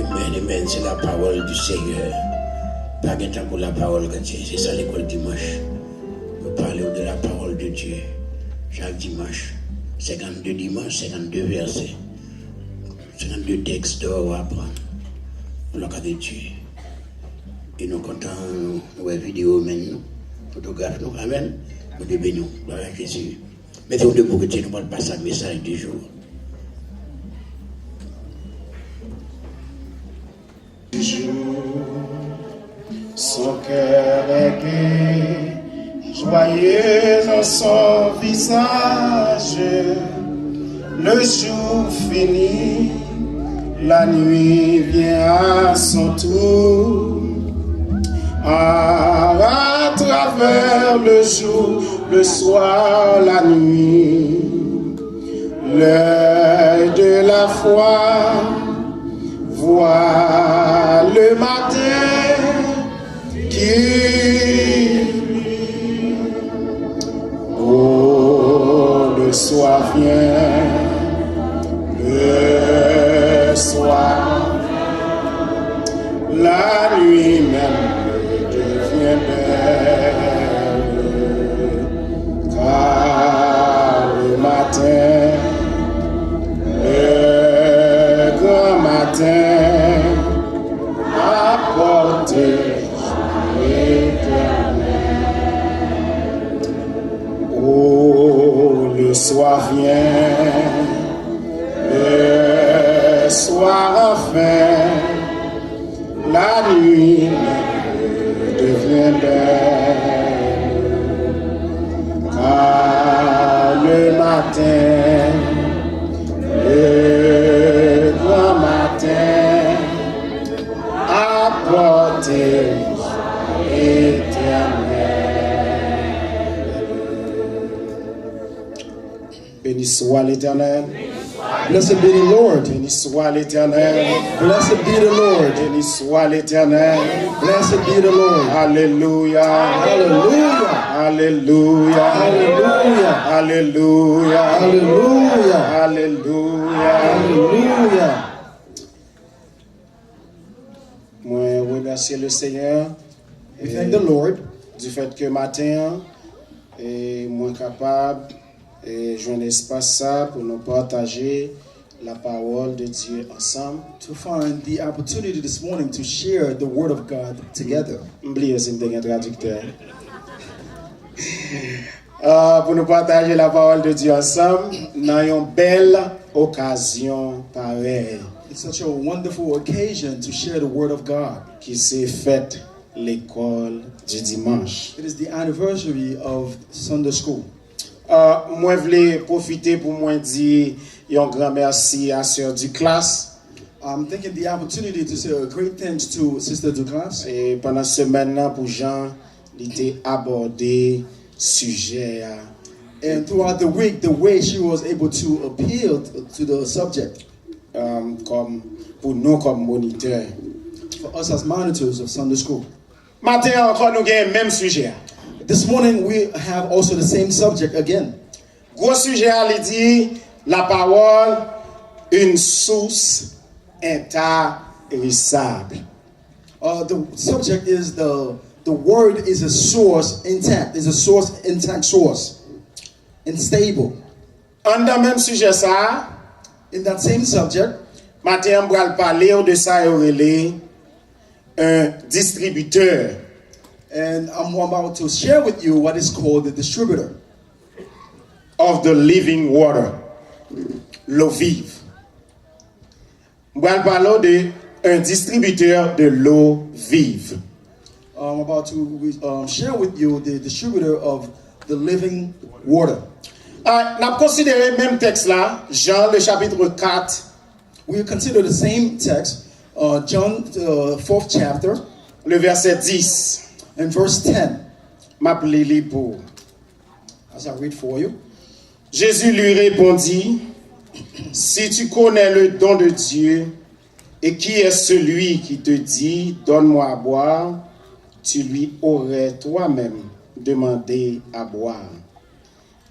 Amen, c'est la parole du Seigneur. Pas de temps pour la parole, c'est ça l'école dimanche. Nous parlons de la parole de Dieu. Chaque dimanche, 52 dimanches, 52 versets, 52 textes d'or à apprendre. Pour la de Dieu. Et nous comptons nos vidéos maintenant, photographes, nous, amen. Nous te bénissons, gloire à Jésus. Mettez-vous debout que Dieu nous parle passer un message du jour. Son cœur est gai, joyeux en son visage. Le jour finit, la nuit vient à son tour. À travers le jour, le soir, la nuit, l'œil de la foi voit le matin qui oh, le soir vient, le soir, la nuit même devient belle, car le matin, le grand matin apporte oh, le soir vient, le soir enfin, la nuit devient belle, car le matin, le grand matin apporte béni soit l'Éternel. Blessed be the Lord. Béni soit l'Éternel. Blessed be the Lord. Béni soit l'Éternel. Blessed be the Lord. Alléluia. Hallelujah. Alléluia. Hallelujah. Alléluia. Hallelujah. Alléluia. Hallelujah. Moi remercier le Seigneur. We thank the Lord du fait que matin et moi capable et joindre espace ça pour nous partager la parole de Dieu ensemble. to find the opportunity this morning to share the Word of God together. Oubliez si me un traducteur. Pour nous partager la parole de Dieu ensemble dans une belle occasion pareille It's such a wonderful occasion to share the Word of God. qui s'est faite l'école du dimanche. It is the anniversary of Sunday school. Moi voulais profiter pour moi dire un grand merci à sœur du classe. I'm taking the opportunity to say a great thanks to Sister Douglas. Et pendant ce semaine pour Jean, il était abordé sujet And throughout the week, the way she was able to appeal to the subject comme pour nous comme moniteurs. for us as monitors of Sunday school. Matin encore nous avons le même sujet. This morning, we have also the same subject again. Gros sujet il dit la parole une source intarissable. The subject is the word is a source intact. Is a source intact source and stable. En dans même sujet ça, In that same subject, matin on va parler de ça et un distributeur. and I'm about to share with you what is called the distributor Of the living water, l'eau vive. On va parler de un distributeur de l'eau vive. I'm about to share with you the distributor of the living water. N'a considéré même texte là, Jean le chapitre 4, We consider the same text, John 4th chapter le verset 10. and verse 10. M'appelez li pour. As I read for you. Jésus lui répondit, si tu connais le don de Dieu et qui est celui qui te dit, donne-moi à boire, tu lui aurais toi-même demandé à boire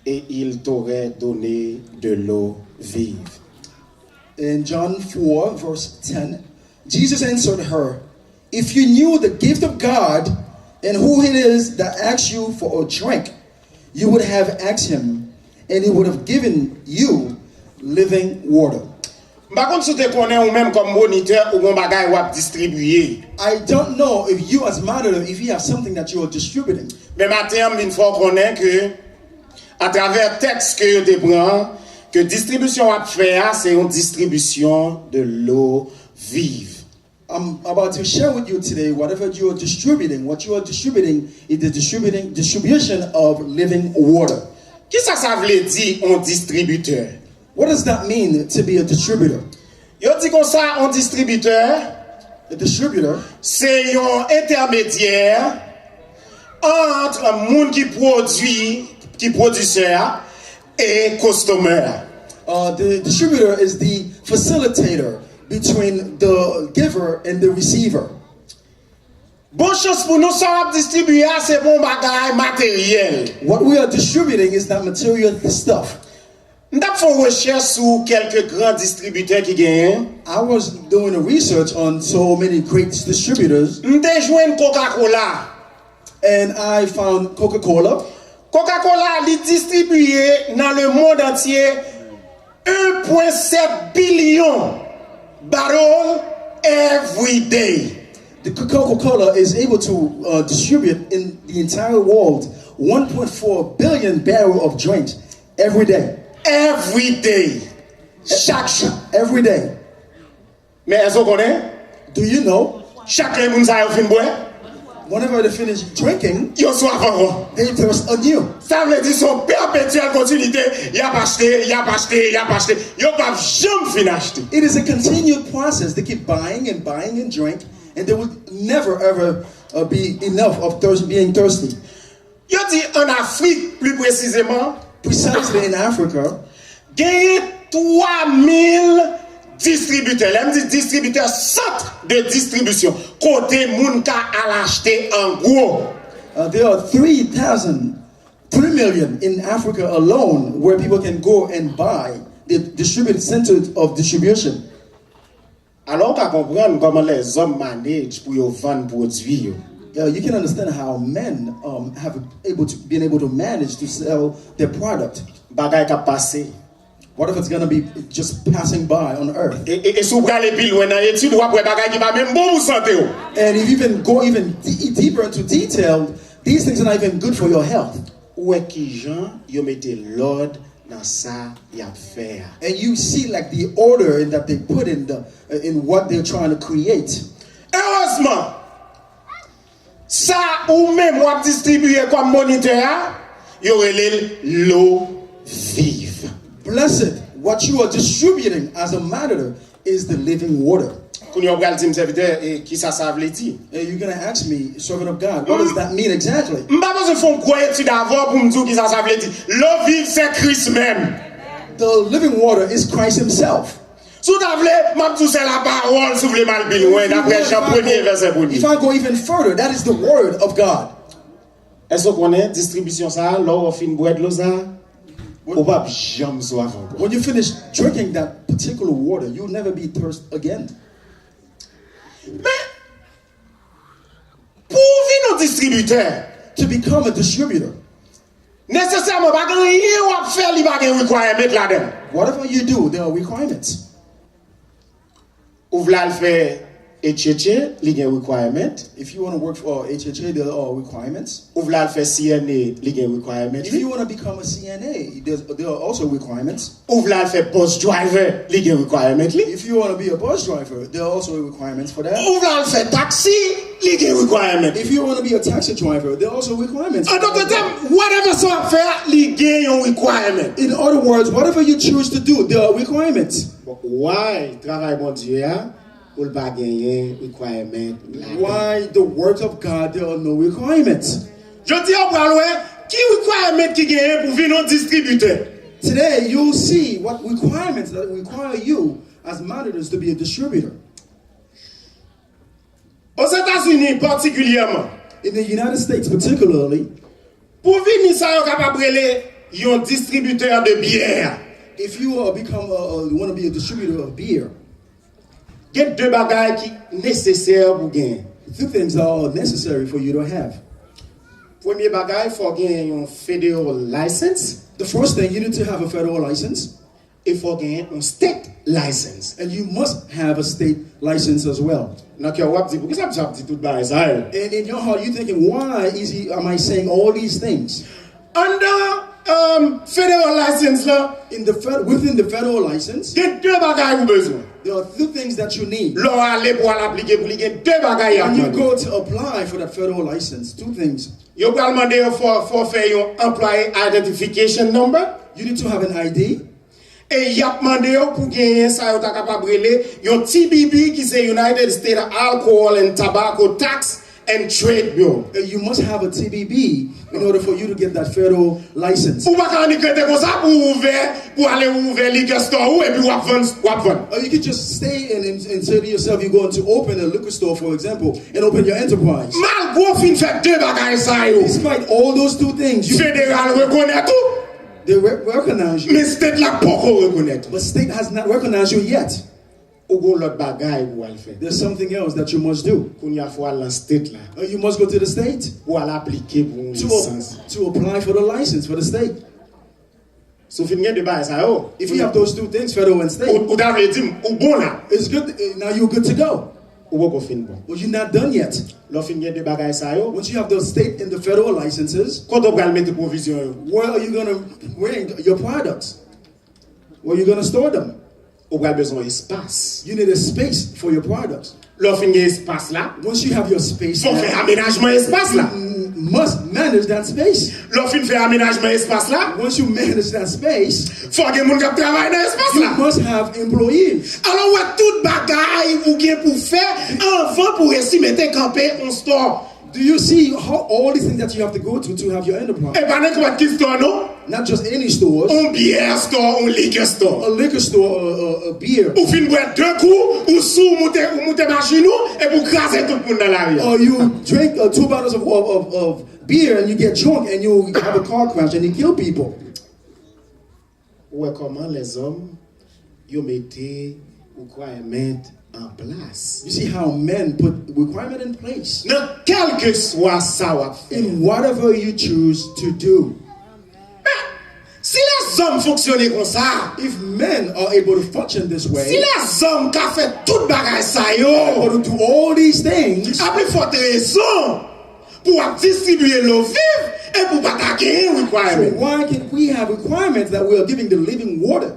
et il t'aurait donné de l'eau vive. In John 4, verse 10, Jesus answered her, "If you knew the gift of God and who it is that asks you for a drink, you would have asked him, and he would have given you living water." Par contre, si tu connais ou même comme moniteur ou un bagage ou distribuer. I don't know if you as monitor, if you have something that you are distributing. Mais maintenant, une fois qu'on connaît que à travers texte que tu prends, que distribution à faire, c'est une distribution de l'eau vive. I'm about to share with you today whatever you are distributing. What you are distributing is the distribution of living water. Qui ça veut dire un distributeur? What does that mean to be a distributor? Yo dit comme ça, un distributeur, A distributor c'est un intermédiaire entre un monde qui producteur et customer. The distributor is the facilitator between the giver and the receiver. Bonne chance pour nous, ça va distribuer, c'est bon bagage matériel. What we are distributing is that material stuff. Nous avons fait une recherche sur quelques grands distributeurs qui gagnent. I was doing a research on so many great distributors, Nous avons joué Coca-Cola. and I found Coca-Cola. Coca-Cola est distribué dans le monde entier 1,7 billion barrels every day. The Coca-Cola is able to distribute in the entire world 1.4 billion barrels of drink every day. Every day. Chaque jour. Every day. Mais est-ce qu'on connaît? Do you know? Chacun moun sa yo fin boire, Whenever they finish drinking, yo soif encore. they thirst anew. Ça veut dire son perpétuelle continuité. Y a pas acheté, y a pas acheté, y a pas acheté. Yo pas jamais fin acheter. It is a continued process. They keep buying and buying and drink, and there would never ever be enough of being thirsty. Yo dit en Afrique plus précisément, Precisely in Africa, gagné 3000 distributeurs. Là, me dit distributeurs, centre de distribution. Côté moun ka à l'acheter en gros. there are 3 million in Africa alone where people can go and buy the distributed centers of distribution. Alors qu'à comprendre comment les hommes managent pour yo vendre produits yo. You can understand how men have been able to manage to sell their product. Bagay ka passé. What if it's going to be just passing by on earth? Et sou prale pi loin dans étude ou après bagay qui va même bon pour santé yo. And if you even go deeper into detail, these things are not even good for your health. Ou est qui Jean yo mette l'ordre dans ça y a faire. And you see like the order that they put in what they're trying to create. Heureusement, ça ou même moi distribuer comme moniteur, y aurait l'eau vive. Blessed, what you are distributing as a monitor is the living water. Quand on regarde le serviteur et qui ça veut dire? And you're going to ask me, servant of God, what does that mean exactly? M'pas besoin faire quoi étude avant pour me dire qui ça veut dire. L'eau vive c'est Christ même. The living water is Christ himself. Si vous voulez, m'a dit c'est la parole, si vous voulez mal bien loin d'après Jean 1er verset 1er. If I go even further, that is the word of God. Est-ce qu'on est distribution ça, l'eau fin boire de l'eau ça? Ou pas jamais soif encore. When you finish drinking that particular water, you'll never be thirsty again. Mais pour vivre nos distributeurs, To become a distributor, nécessairement pas rien ou à faire li pas gen requirement là-dedans. whatever you do, there are requirements. Ou v'la le faire et tchétché, li gen requirement. If you want to work for HHA, there are requirements. Ou v'la le faire CNA, li gen requirement. If you want to become a CNA, there are also requirements. Ou v'la le faire bus driver, li gen requirement li. If you want to be a bus driver, there are also requirements for that. Ou v'la le faire taxi, li gen requirement. If you want to be a taxi driver, there are also requirements. En d'autres termes, whatever ça va faire, li gen yon requirement. In other words, whatever you choose to do, there are requirements. Why travail mon Dieu a ou le pas gagner requirement là-dedans. Why the word of God, there are no requirements. Je dis au bras qui requirement qui gagne pour venir un distributeur. Today, you'll see what requirements that require you as monitors to be a distributor. Aux États-Unis particulièrement, In the United States particularly, pour venir ça yo capable relé un distributeur de bière. if you want to be a distributor of beer, Il y a deux bagages qui sont nécessaires pour gagner. Two things are necessary for you to have. Premier bagage, il faut gagner un federal license. The first thing, you need to have a federal license, Il faut gagner un state license. and you must have a state license as well. Donc, vous avez dit, pourquoi ça dit tout bagage ça? And in your heart, you're thinking, why am I saying all these things? Under federal license là, Within the federal license, il y a deux bagages vous besoin. there are two things that you need. L'on aller pour l'appliquer pour lui, il y a deux bagages à When you faire. go to apply for that federal license, two things. Vous allez demander faut faire un employee identification number. You need to have an ID. Et il a demandé pour gagner ça, vous êtes capable de brûler un TBB qui c'est United States Alcohol and Tobacco Tax and Trade Bureau. You must have a TBB in order for you to get that federal license. Ou pas quand on est comme ça pour aller ouvrir liquor store et puis ou vendre. Or you could just stay and say to yourself, you're going to open a liquor store, for example, and open your enterprise. Mal gros fin fait deux bagages ça yo. Despite all those two things, Fédéral reconnaît tout. they recognize you. Mais state là pas reconnaître. But state has not recognized you yet. Ou gon l'autre bagaille pour aller faire. There's something else that you must do. Qu'on y a faut aller dans state là You must go to the state pour aller appliquer pour une licence. to apply for the license for the state. So fin gen de bagaille ça yo. If you have those two things, federal and state, Ou t'avais dit ou bon là. it's good. Now you're good to go. Ou pas fin bon. Well, you're not done yet. L'on fin gen de bagaille ça yo. Once you have the state and the federal licenses, Quand on va mettre provision yo. where are you going to bring your products? Where are you going to store them? Ou va besoin espace. You need a space for your products. L'on fin gen espace là. Once you have your space, Faut faire aménagement espace là. must manage that space. L'on fin faire aménagement espace là. Once you manage that space, Faut que moun k'ap travaille dans espace you là. must have employees. Alors ouais toute bagaille ou gen pour faire avant pour essayer mettre camper un store. Do you see how all these things that you have to go to have your enterprise? Et pas n'importe quel store non. Not just any stores, Un bière store, un liquor store. a liquor store, a beer, Ou fin boire deux coups ou sous monter machine ou et pour craser tout le monde dans la rue. or you drink 2 bottles of beer and you get drunk and you have a car crash and you kill people. Ouais comment les hommes yo mettaient requirement en place. You see how men put requirement in place Dans quel que soit ça ou fait. in whatever you choose to do. Si les hommes fonctionnaient comme ça, If men are able to function this si way, les hommes qui ont fait toute bagaille ça yo, able to do all these things, a plus forte raison pour distribuer l'eau vive et pour pas attaquer un so requirement. why can we have requirements that we are giving the living water?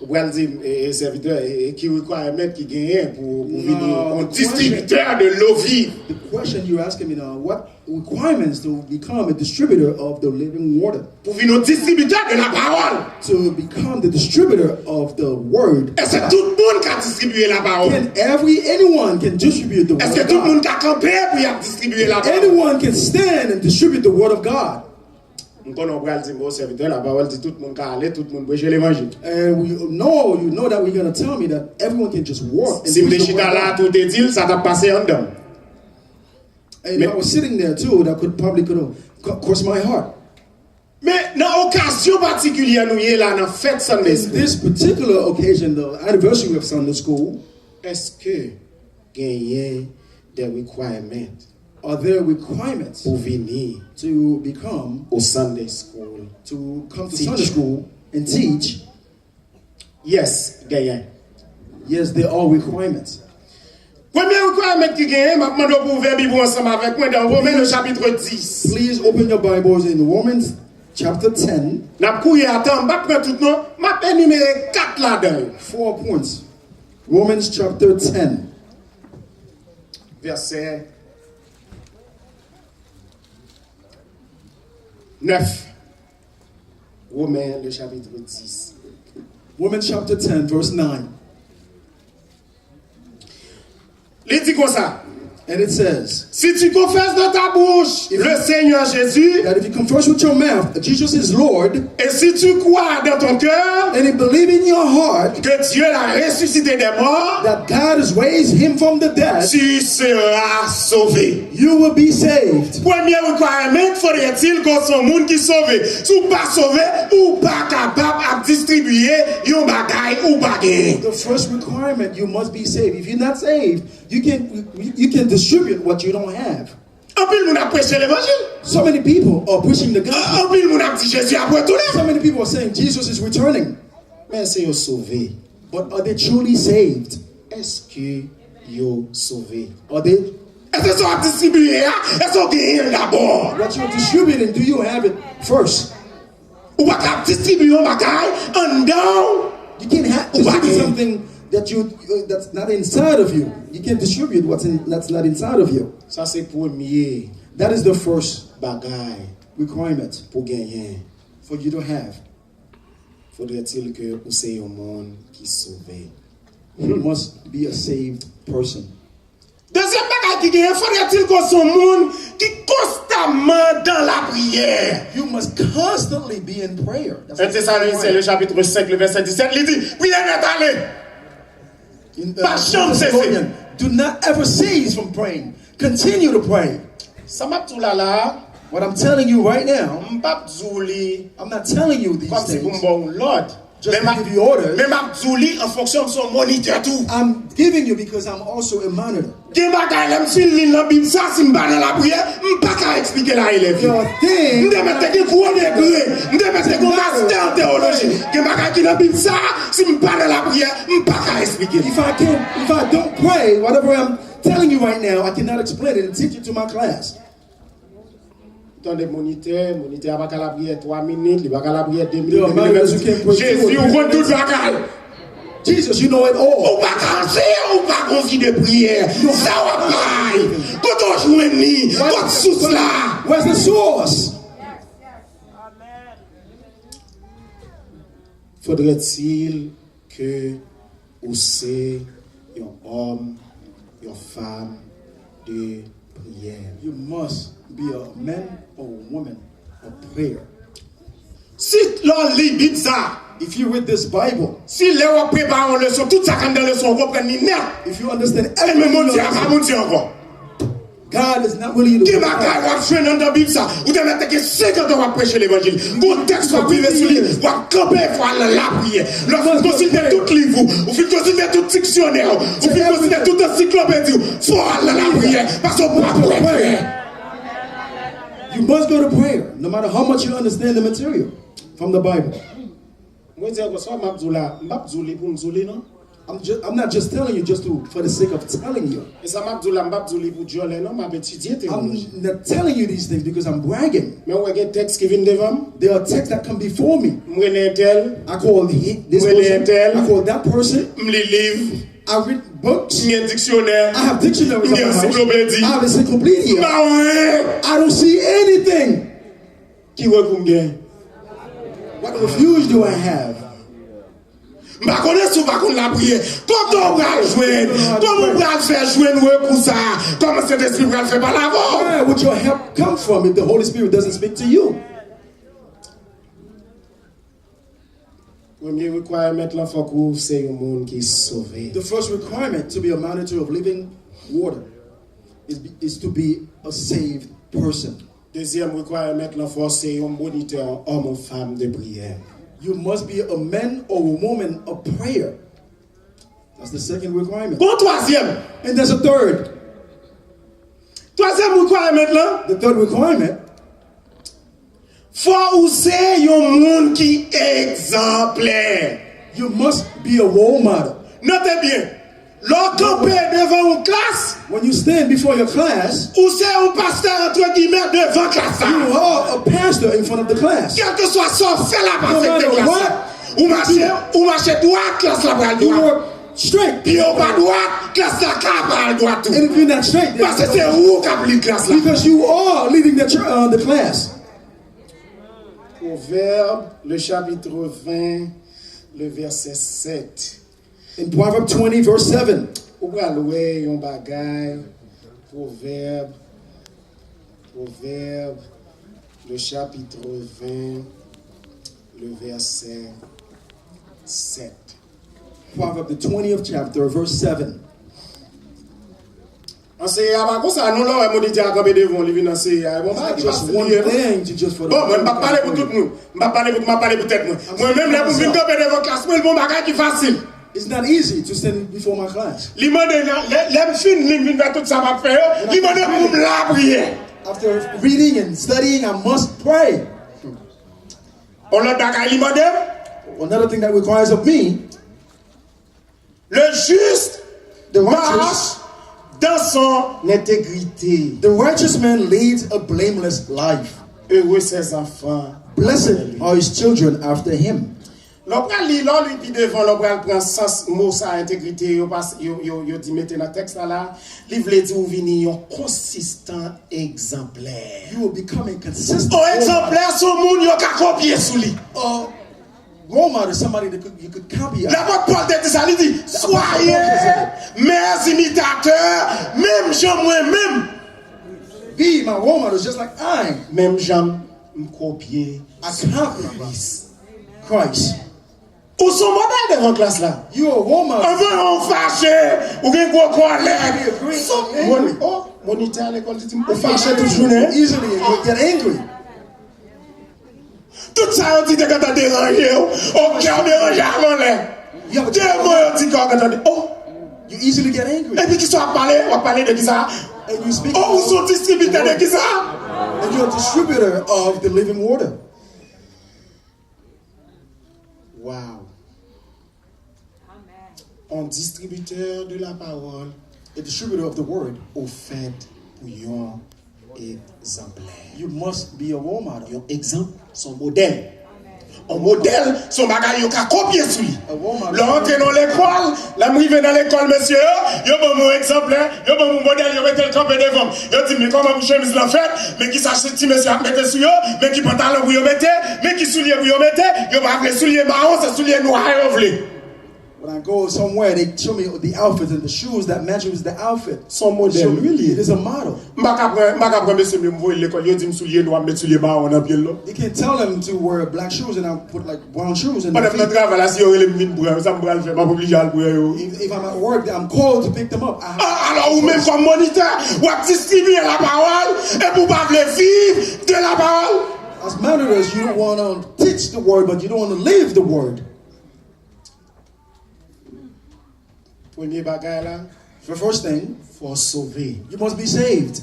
Ou elle dit, serviteur, qui requirement qui gagne pour venir No, un the distributeur de l'eau vive. The question you're asking me now, what requirements to become a distributor of the living water? Pour venir un distributeur de la parole. To become the distributor of the word. Est-ce que tout le monde qui a distribué la parole? Anyone can distribute the word Est-ce que of tout le monde God? qui a campé pour y a distribué la parole? Anyone can stand and distribute the word of God. On va dire au serviteur, la parole dit tout le monde qui a allé, tout le monde prêcher l'évangile. And you know that we're going to tell me that everyone can just walk and Si preach me the word chita of là, God. tout est dit, ça t'a passé en dedans. And I was sitting there too, that could have crossed my heart. Mais dans l'occasion particulière, nous y est là, dans la fête Sunday In School. this particular occasion, the anniversary of Sunday School, Est-ce que gagner des requirements are there requirements pour venir to become, au Sunday School? to come to Teach. Sunday school and teach? Yes, gagner. Yes, there are requirements. Premier requirement qui gagne, je vais demander pour ouvrir la Bible ensemble avec moi dans Romains le chapitre 10. Please open your Bibles in Romans chapter 10, N'a couillé attends, je prends tout non, je vais énumérer 4 là-dedans. 4 points. Romans chapter 10, Verset 9. Romains le chapitre 10. Romans chapter 10, verse 9. Il dit comme ça. And it says si tu confesses dans ta bouche le Seigneur Jésus, that if you confess with your mouth that Jesus is Lord, et si tu crois dans ton cœur and you believe in your heart que Dieu l'a ressuscité des morts, that God has raised him from the dead, tu seras sauvé. you will be saved. Premier requirement, faudrait-il qu'on soit monde qui sauvé. Si ou pas sauvé, ou pas capable à distribuer yon bagay ou bagay. The first requirement, you must be saved. If you're not saved, you can distribute what you don't have. En pile moun a prêché l'évangile. So many people are preaching the gospel. En pile moun a dit Jésus a retourné. So many people are saying Jesus is returning. Mais c'est yo sauvé. But are they truly saved? Est-ce que yo sauvé? Are they Est-ce que ça a distribué? Est-ce que gagne d'abord? what you're distributing? Do you have it first? Ou pas cap distribuer un bagay en dedans? You can't distribute something that that's not inside of you. You can't distribute that's not inside of you. Ça c'est premier That is the first bagay requirement pour gagner. for you to have. Faudrait-il que vous soyez un monde qui sauvé? You must be a saved person. Deuxième bagay qui gagne, faudrait-il qu'on soit un monde qui constamment dans la prière? You must constantly be in prayer. That's 1 Thessaloniciens, le chapitre 5, le verset 17, il dit, prière n'est allée. Pas chambre cesser. Do not ever cease from praying. Continue to pray. Ça m'a tout là. What I'm telling you right now, M'pap zouli I'm not telling you these comme si vous things. m'bon l'ordre. Just to give you orders. Mais m'a zouli en fonction de son moniteur tout. I'm giving you because I'm also a monitor. Gen bagay lem si li nan Bible ça si m'pa dans la prière, m'pa ka expliquer la élève. Your thing M'de mette ki cours de gré, m'de mette ko master en théologie. Gen bagay ki nan Bible ça si m'pa dans la prière, m'pa ka expliquer. if I don't pray, whatever I'm telling you right now, I cannot explain it and teach it to my class. Tant de moniteur pas ka la prière 3 minutes, il pas ka la prière 2 minutes. There are monitors who can't pray Jésus 2 or 3 ou kon tout minutes. bagay. Jesus, you know it all. Ou pas cansé, ou pas consi de prière. Ça va pas. Quand on joue ni, quand sous là. Where's the source? Faudrait-il que vous soyez un homme, une femme de prière? You must be a man or a woman of prayer. Si l'on lit Bible ça, If you read this Bible, si l'on prépare une leçon, tout ça quand dans leçon, on reprend ni net. if you understand Et même mon Dieu, everything, pas mon Dieu encore. God is not willing Qui to m'a fait dans la Bible ça, ou te mettre que 50 ans à prêcher l'évangile. Mon texte va priver sur lui, va camper pour aller la prière. Lorsque consulter tout livre, ou faut consulter tout dictionnaire, ou faut consulter toute encyclopédie, faut aller la prière parce qu'on pas pour prière. You must go to prayer, no matter how much you understand the material from the Bible. Moi dire que soit m'abdoula, m'abdouli pour m'abdouli non. I'm not just telling you for the sake of telling you. Et ça m'abdoula, m'abdouli pour Dieu non, m'a étudié I'm théologie. not telling you these things because I'm bragging. Mais on a un texte qui vient devant. There are texts that come before me. Moi un tel, I call this Well, person. I call that person. m'li livre, I read books. m'y un dictionnaire. I have dictionaries in my house. Encyclopédie. I have encyclopedia. Bah ouais. I don't see anything. Qui ouais pour m'gain? What refuge do I have? M'a connaît sous pas qu'on la prière. Quand on va jouer, comment on va faire jouer nous pour ça? Comment cet esprit va faire par l'avant? Where would your help come from if the Holy Spirit doesn't speak to you? Premier requirement là faut que c'est un monde qui est sauvé. The first requirement to be a monitor of living water is to be a saved person. Deuxième requirement là faut c'est un moniteur homme ou femme de prière. You must be a man or a woman of prayer. That's the second requirement. Bon troisième. And there's a third. Troisième requirement là, The third requirement, faut ou c'est un monde qui est exemplaire. you must be a role model. Notez bien. L'occupé devant une classe, When you stand before your class, ou c'est un pasteur entre guillemets devant classe. you are a pastor in front of the class. Quel que soit son fait la No passé de matter classe. Ou marcher droit, classe la bras You droit. work straight. Puis au pas droit, classe la bras droit tout. And if you're not straight, then- Parce que c'est où qui applique classe là. because you are leading the class. Proverbe, le chapitre 20, le verset 7. In Proverbs 20, verse 7, Ou pral louer yon bagay Proverbe, le chapitre 20, le verset 7. Proverbs, the 20th chapter, verse 7. C'est ça, nous là, on dit à camper devant, il vient c'est Just one thing to just for the. bon, moi, je ne vais pas parler pour tout le monde. Je ne vais pas parler pour tête. Moi-même, là, pour venir camper devant classe, moi, le bon bagage qui est facile. It's not easy to stand before my class. Li mande, l'aime fin, li vient tout ça va faire. Li mande pour la prière. After reading and studying, I must pray. On l'a bagage, li mande. Another thing that requires of me, Le juste the marche righteous, dans son intégrité. the righteous man leads a blameless life. Heureux ses enfants. Blessed are his children after him. L'opéra li, l'on lui dit devant l'opéra prend sens mot sa intégrité yo dit mettez dans texte là li vle di ou vini yon consistant exemplaire. You will become a consistent Un exemplaire son moun yo ka copier sou li. role model, somebody that you could copy. L'apôtre Paul dit ça, il dit soyez mes imitateurs, même gens moi-même. Be my role model just like I Même gens me copier. copy Christ. Ou son modèle devant classe là. You are a role model. On veut on fâché, ou bien quoi Be agree. Oh, moniteur à l'école dit on fâché toute journée. Easily you get angry. Tout ça on dit que t'as dérangé, au cœur dérangé avant là. You have a Dieu moi on dit quand t'as dit oh. You easily get angry. Et puis qui soit parler, on va parler de qui ça? And you speak. Oh, ou sont distributeurs de qui ça? And you're a distributor of the living water. Wow. Un distributeur de la parole, A distributor of the word. au fait pour un exemplaire. You must be a role model. Un exemple, son modèle. Un modèle, son bagage, il a copié sur lui. A role model. L'entrée dans l'école, la m'rive dans l'école, monsieur, yo bon mon exemplaire, yo bon mon modèle, yo mette le campé devant. Yo dit, mais comment vous chemise l'en fait, mais qui s'achète petit monsieur à mettre sur yo, mais qui pantalon pour yo mette, mais qui soulier pour yo mette, yo pas les souliers marron, c'est souliers noirs yo vle. When I go somewhere, they show me the outfits and the shoes that matches the outfit. Son modèle, So lui, it is a model. M'baka prend monsieur me voyer l'école, yo dit me soulier noir, mettre soulier marron dans pied là. You can't tell them to wear black shoes and I'll put like brown shoes in Pendant their que je feet. travaille là, si yo relève mine pour ça me le faire, pas obligé à le pour yo. If I'm at work, I'm called to pick them up. I have Alors, ou même comme moniteur, ou à distribuer la parole, et pour pas vivre de la parole. As monitors, you don't want to teach the word, but you don't want to live the word. Premier bagage là, The first thing, faut sauver. you must be saved.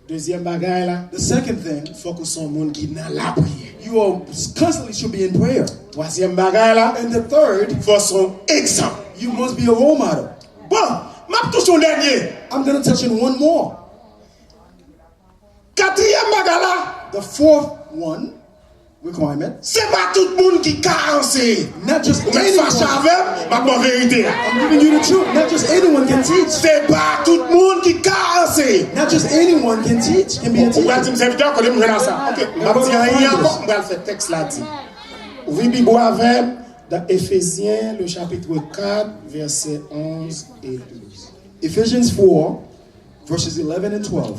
Deuxième bagage là, The second thing, faut que son monde qui dans la prière. you are constantly should be in prayer. Troisième bagage là, And the third, faut son exemple. you must be a role model. Bon, m'a touché au dernier. I'm going to touch on one more. Quatrième bagage là, The fourth one requirement, c'est pas tout le monde qui carence. not just Ou même fâché anyone. avec, ma bonne vérité. I'm giving you the truth. Not just anyone can teach. C'est pas tout le monde qui carence. Not just anyone can teach. Can be a Ou va teacher. dire, serviteur, qu'on aime dans ça. Ok, on va dire rien encore, on va faire texte là dit. Ouvrez Bible avec dans Éphésiens, le chapitre 4, versets 11 et 12. Ephesians 4, verses 11 and 12.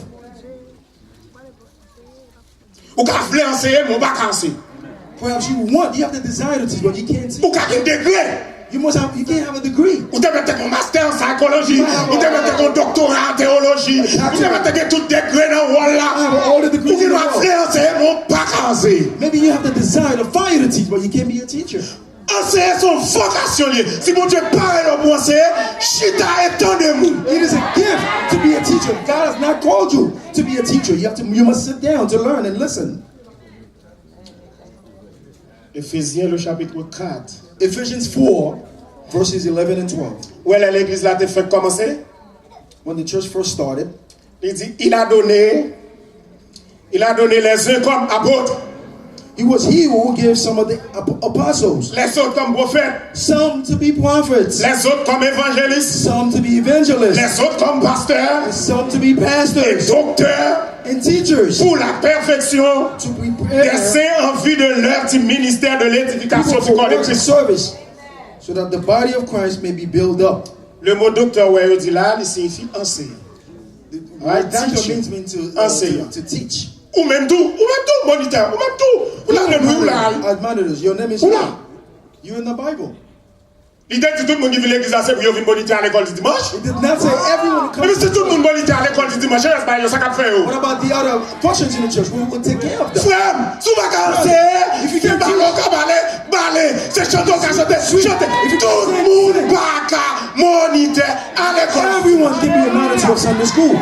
Ou ka vle enseigner, mais ou pas enseigner. Perhaps you have the desire to teach, but you can't teach. Ou ka gen degré. You can't have a degree. Ou te mette un master en psychologie. Ou te mette un doctorat en théologie. Ou te mette tout degré dans le rôle là. have all the degrees Ou ki in the doit world. vle enseigner, mais ou pas enseigner. Maybe you have the desire, the fire to teach, but you can't be a teacher. Enseigner son vocation lié. Si mon Dieu parle pour enseigner, chita et tant de monde. It is a gift to be a teacher. God has not called you to be a teacher. You must sit down to learn and listen. Éphésiens, le chapitre 4. Ephesians 4, verses 11 and 12. Où est l'église là te fait commencer? When the church first started, Il dit, il a donné les uns comme apôtres, it was he who gave some of the apostles, les autres comme prophètes, some to be prophets, les autres comme évangélistes, some to be evangelists, les autres comme pasteurs and some to be et pastors docteurs and teachers pour la perfection to des prepare saints en vue de l'œuvre du ministère de l'édification people du for corps de work and Christ. service, so that the body of Christ may be built up. Le mot docteur, ouais, il dit là, il signifie enseigner. Right, Didactic teaching. means Enseignant. to teach. Ou même tout, moniteur, ou même tout. Ou là, nous là. Admonitors, your name is Oula. who? You in the Bible. L'idée de tout le monde qui vient l'église, c'est pour venir moniteur à l'école du dimanche. It did not say everyone Mais comes. si tout le monde moniteur à l'école du dimanche, c'est pas ça qu'a fait. What about the other functions in the church? We will take care of them. Frère, sous ma caractère, c'est ballon qui balé, c'est chanter, chanter. Tout le monde pas moniteur à l'école. Everyone can be a monitor of Sunday school.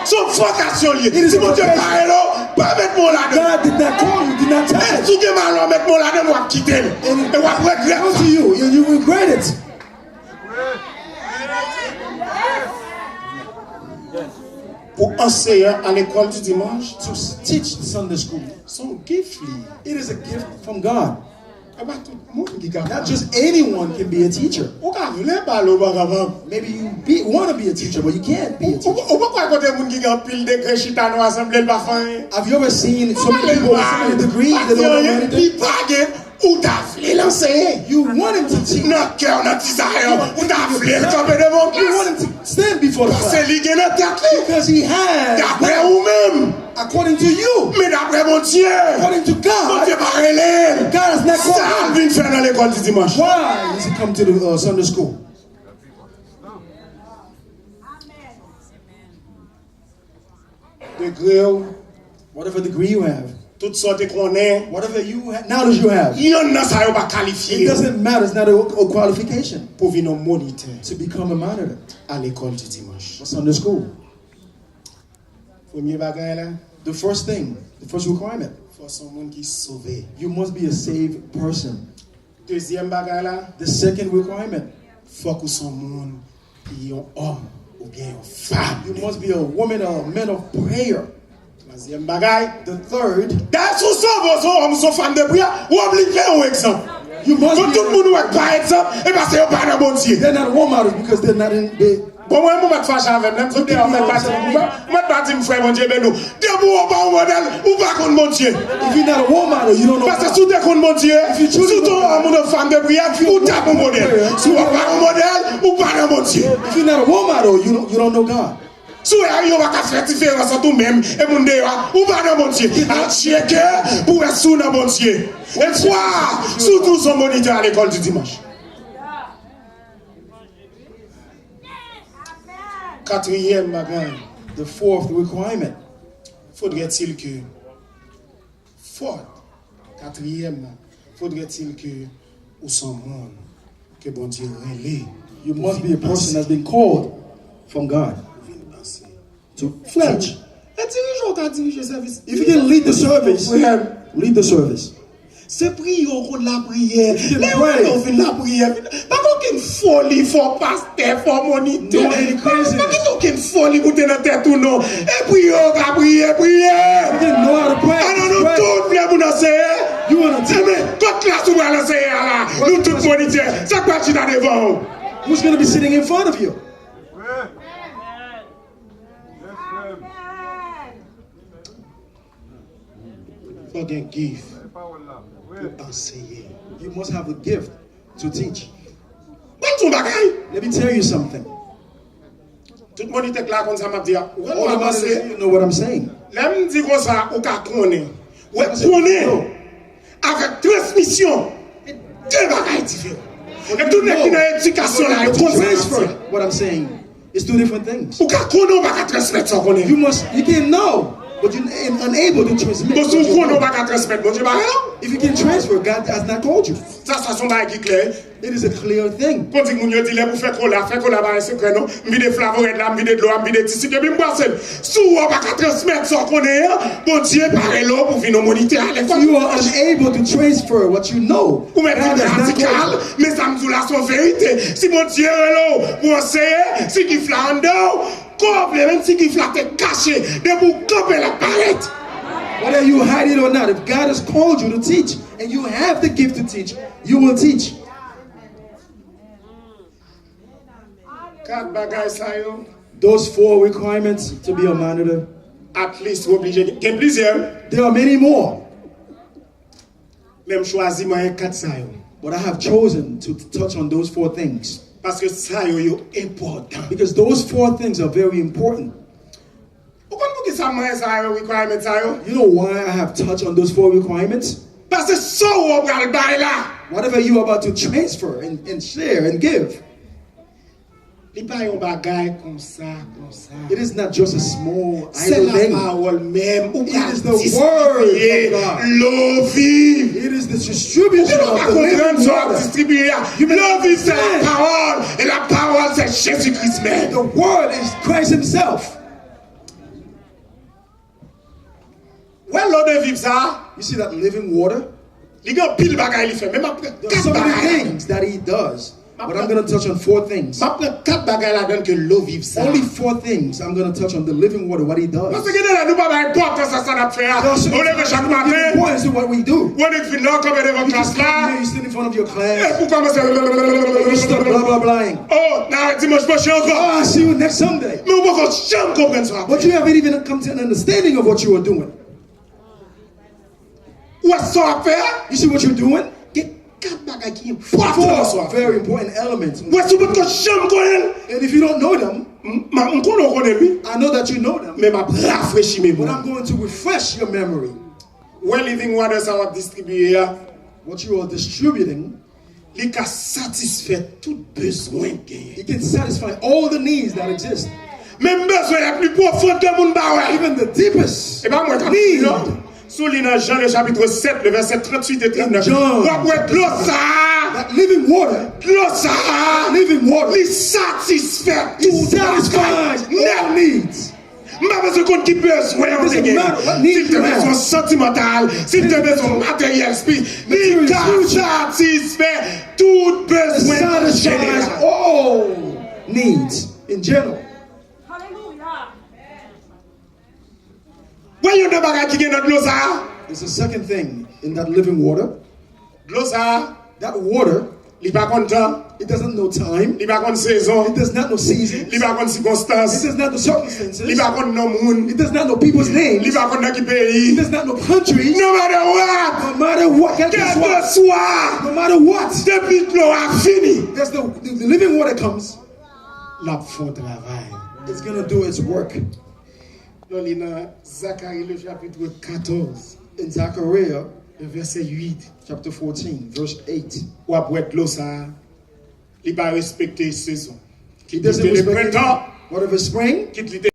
Son vocation liée. It is Si a mon Dieu vocation. parle là, pas mettre mon là-dedans. God did not call you, did not tell Et you. si tu es mal, mettre mon là-dedans, moi quitter. Et moi regretter. Come to you, and you regret it. Pour enseigner à l'école du dimanche, To teach Sunday school. son gift lié. It is a gift from God. Et pas tout le monde qui capable. Not just anyone can be a teacher. Ou ka vle balo pas capable. Maybe you want to be a teacher, but you can't be a teacher. Ou pas côté moun qui gen pile de chita nou assemblée pas fin. Have you ever seen so many people with so many degrees that don't know anything? Li page ou ta vle l'enseigner. You want him to teach. Nan cœur nan tisayon, ou ta vle camper devant You want classe. him to stand before the C'est class li gen nan tête li. because he has, D'après ou même, according to you, mais d'après mon Dieu. according to Mon God. Dieu pas relève. God has not Ça called vient faire dans l'école du dimanche. him. Why does he come to the Sunday school? Degré ou, Whatever degree you have, toutes sortes qu'on est. whatever knowledge you have, Yon nan sa yo pas it qualifié doesn't matter. It's not a qualification pour venir moniteur to become a monitor à l'école du dimanche. for Sunday school. Premier bagay là, The first thing, the first requirement, faut son monde qui sauvé. you must be a saved person. Deuxième bagay là, The second requirement, faut que son monde qui est un homme ou bien une femme. you must be a woman or a man of prayer. Troisième bagay, The third, dans sous sauve son homme son femme de prière, ou obligé un exemple. you must Quand tout le be. monde ouais par exemple, et parce que yo pas dans bon Dieu. They're not role models because they're not in. Bon, moi, je vais fâcher avec même. Je vais pas dire, frère, mon Dieu, ben nous. Dieu, vous pas un modèle, ou pas contre mon Dieu. If you're not a role model, you don't know. Parce que si tu es contre mon Dieu, si tu es une femme de prière, ou tu as un modèle. Si tu n'es pas un modèle, ou pas dans mon Dieu. If you're not a role model, you don't know God. Si tu n'as pas faire différence entre toi-même et mon Dieu, ou pas dans mon Dieu. Alors, checker pour être sous dans mon Dieu. Et toi, surtout son moniteur à l'école du dimanche. Quatrième bagage. The fourth requirement, Faudrait-il que quatrième, faudrait-il que ou son monde que bon Dieu relève. you must be a person that's been called from God to teach. Et dirigeant t'a dirigé service. If you can lead the service, lead the service. C'est prier contre la prière. can Les pray. gens font la prière. Pas aucune folie, faut pasteur, faut moniteur. No any craziness. Pas aucune folie pour tenir tête ou non. Et puis on va prier. You didn't know how to pray. Ah non, nous Pray. tous les gens enseigner. You want to Eh mais, toute classe ou va l'enseigner là. Nous tous moniteurs. Ça quoi tu as devant. Who's going to be sitting in front of you? Faut un gift pour enseigner. You must have a gift to teach. Bon ton bagay. Let me tell you something. Tout moniteur là comme ça m'a dit. Ou All on about va it, you know what I'm saying. L'aime dit comme ça, ou qu'à connaître. Ouais, connaître avec transmission, deux bagages différents. Et tout le monde qui dans l'éducation là, il To transfer what I'm saying is two different things. ou qu'à connaître, ou qu'à transmettre ça connaître. You can know, but you're unable to transmit. Parce what que you connaître, ou know. qu'à transmettre, bon Dieu, bah non. If you can transfer, God has not called you. Ça, c'est son bagage qui est clair. It is a clear thing. Quand dit, mon Dieu, dit, pour faire cola, bah, c'est secret, non. M'vide flavorette là, m'vide de l'eau, m'vide de tissu, et puis m'boisse. Si ou pas qu'à transmettre ça connaître, bon Dieu, parle là pour venir moniter à If l'école. you are unable to transfer what you know, Ou God mettre has not radical, called you. mais ça me dit là son vérité. Si mon Dieu est là, pour enseigner, si qui fla en dehors, couple, même si qui fla t'es caché, de vous couper la palette. Whether you hide it or not, if God has called you to teach and you have the gift to teach, you will teach. Quatre bagages ça yo, Those four requirements to be a monitor. at least obligé. Il y a plusieurs, There are many more, même choisi moi quatre ça yo. but I have chosen to touch on those four things Parce que ça yo important. because those four things are very important. ça moi ça requirement ça yo? You know why I have touched on those 4 requirements? Parce que ça on va le bail là. Whatever you are about to transfer and share and give, Il pas un bagage comme ça. it is not just a small C'est idle la thing. parole même ou It is the word of God. l'eau vive. It is the distribution On of va the comprendre living ça water. distribuer. L'eau vive c'est la parole et la parole c'est Jésus-Christ même. The word is Christ himself. Ouais l'eau de vive ça. You see that living water? Il y a pile bagage il fait même après There are so 4 many bagages. things that he does. But I'm going to touch on 4 things. Ça prend 4 bagages là-dedans que l'eau vive ça. Only 4 things I'm going to touch on the living water, what he Parce does. que là nous pas important ça n'a fait. There are so On lève chaque matin. importance to what we do. On est venu là comme devant You classe just come là. here, you sit in front of your Et class, pour commencer. you start blah blah blahing. Oh, non, dimanche prochain encore. Oh, I see you next Sunday. Mais on va jamais comprendre ça. But you haven't even come to an understanding of what you are doing. Où est-ce qu'on va faire? You see what you're doing? Il y a 4 bagages qui sont importants. 4 very important elements. Où est-ce qu'on peut jamais connaître? And if you don't know them, On connaît lui. I know that you know them. Mais m'a rafraîchi mes But mots. I'm going to refresh your memory. Ouais, living water ça va distribuer. What you are distributing, Il a satisfait tout besoin gagné. it can satisfy all the needs that exist. Même besoin la plus profonde de mon baoué. Even the deepest Et pas moi need. non. Souligne dans Jean le chapitre 7, le verset 38 et 39. John. L'eau ça. That living water, L'eau ça. living water, Il satisfait it tout satisfies all needs. M'a besoin qu'on qui besoin en Doesn't gagné. matter what needs S'il te you have. besoin sentimental, s'il te besoin matériel, il satisfait tout besoin Satisfies général. all needs in general. Hallelujah. Voyons de bagages qui gagne notre l'eau ça. There's a second thing in that living water. L'eau ça, That water, il pas content, it doesn't know time, il pas connaît saison, it does not know seasons, il pas connaît it circonstances, does not know il circumstances, pas connaît nom moun, it does not know people's il names, pas connaît qui it pays. does not know countries. No matter what, No matter what, quel guess que what? soit, No matter what, depuis que l'eau a fini, there's the living water comes, la font travail. it's gonna do its work. Là, il y a Zacharie le chapitre 14, In Zechariah le verset 8. chapter 14, verse 8. Ou après l'eau ça, il va respecter saison. He Quitte doesn't le respect printemps, whatever spring, quitte